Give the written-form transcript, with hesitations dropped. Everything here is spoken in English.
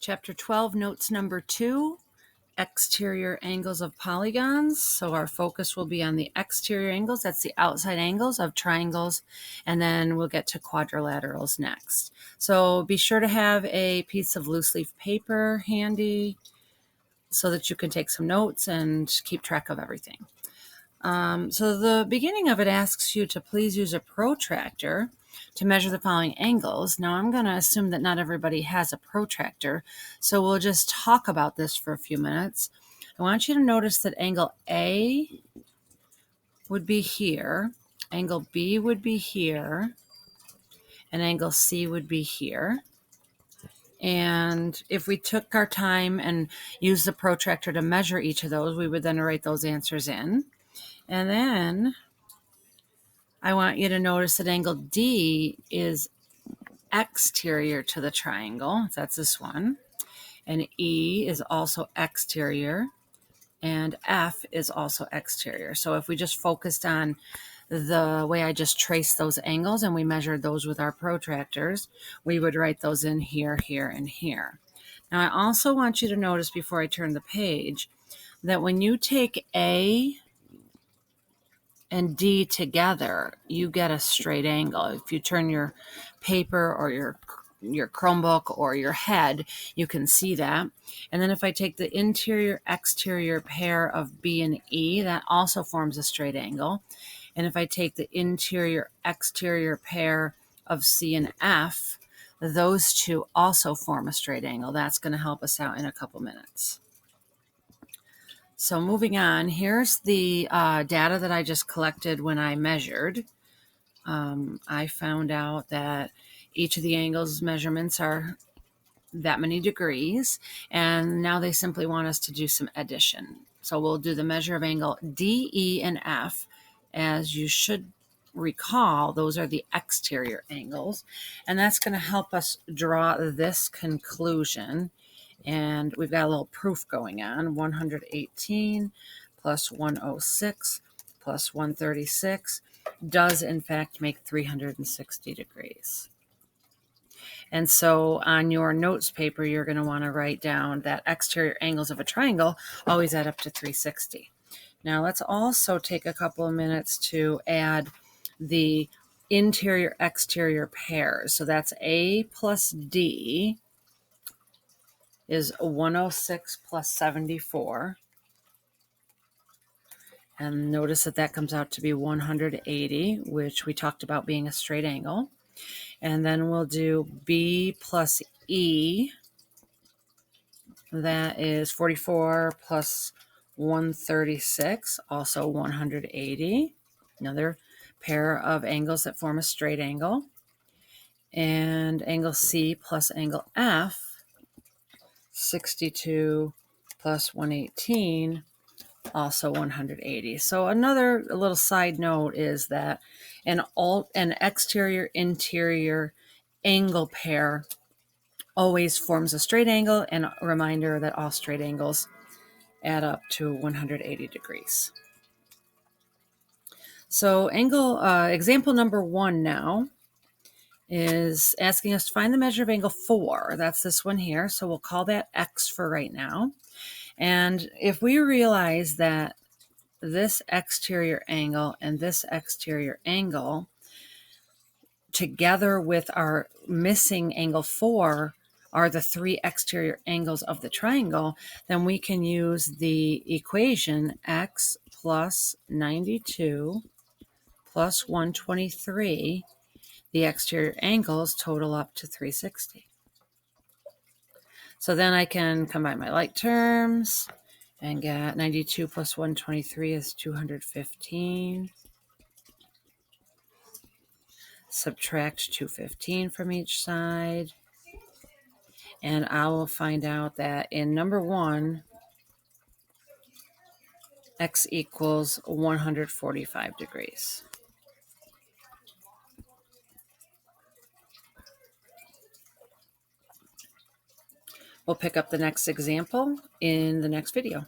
Chapter 12, notes number 2, exterior angles of polygons. So our focus will be on the exterior angles. That's the outside angles of triangles. And then we'll get to quadrilaterals next. So be sure to have a piece of loose leaf paper handy so that you can take some notes and keep track of everything. So the beginning of it asks you to please use a protractor to measure the following angles. Now I'm going to assume that not everybody has a protractor, so we'll just talk about this for a few minutes. I want you to notice that angle A would be here, angle B would be here, and angle C would be here. And if we took our time and used the protractor to measure each of those, we would then write those answers in. And then I want you to notice that angle D is exterior to the triangle. That's this one. And E is also exterior. And F is also exterior. So if we just focused on the way I just traced those angles and we measured those with our protractors, we would write those in here, here, and here. Now I also want you to notice before I turn the page that when you take A and D together, you get a straight angle. If you turn your paper or your Chromebook or your head, you can see that. And then if I take the interior exterior pair of B and E, that also forms a straight angle. And if I take the interior exterior pair of C and F, those two also form a straight angle. That's going to help us out in a couple minutes. So moving on, here's the data that I just collected when I measured. I found out that each of the angles measurements are that many degrees, and now they simply want us to do some addition. So we'll do the measure of angle D, E, and F. As you should recall, those are the exterior angles, and that's going to help us draw this conclusion. And we've got a little proof going on. 118 plus 106 plus 136 does in fact make 360 degrees. And so on your notes paper, you're going to want to write down that exterior angles of a triangle always add up to 360. Now let's also take a couple of minutes to add the interior exterior pairs. So that's A plus D is 106 plus 74. And notice that that comes out to be 180, which we talked about being a straight angle. And then we'll do B plus E. That is 44 plus 136, also 180. Another pair of angles that form a straight angle. And angle C plus angle F, 62 plus 118, also 180. So another little side note is that an exterior interior angle pair always forms a straight angle, and a reminder that all straight angles add up to 180 degrees. So example number 1 now is asking us to find the measure of angle 4. That's this one here. So we'll call that X for right now. And if we realize that this exterior angle and this exterior angle together with our missing angle 4 are the 3 exterior angles of the triangle, then we can use the equation X plus 92 plus 123. The exterior angles total up to 360. So then I can combine my like terms and get 92 plus 123 is 215. Subtract 215 from each side. And I will find out that in number 1, X equals 145 degrees. We'll pick up the next example in the next video.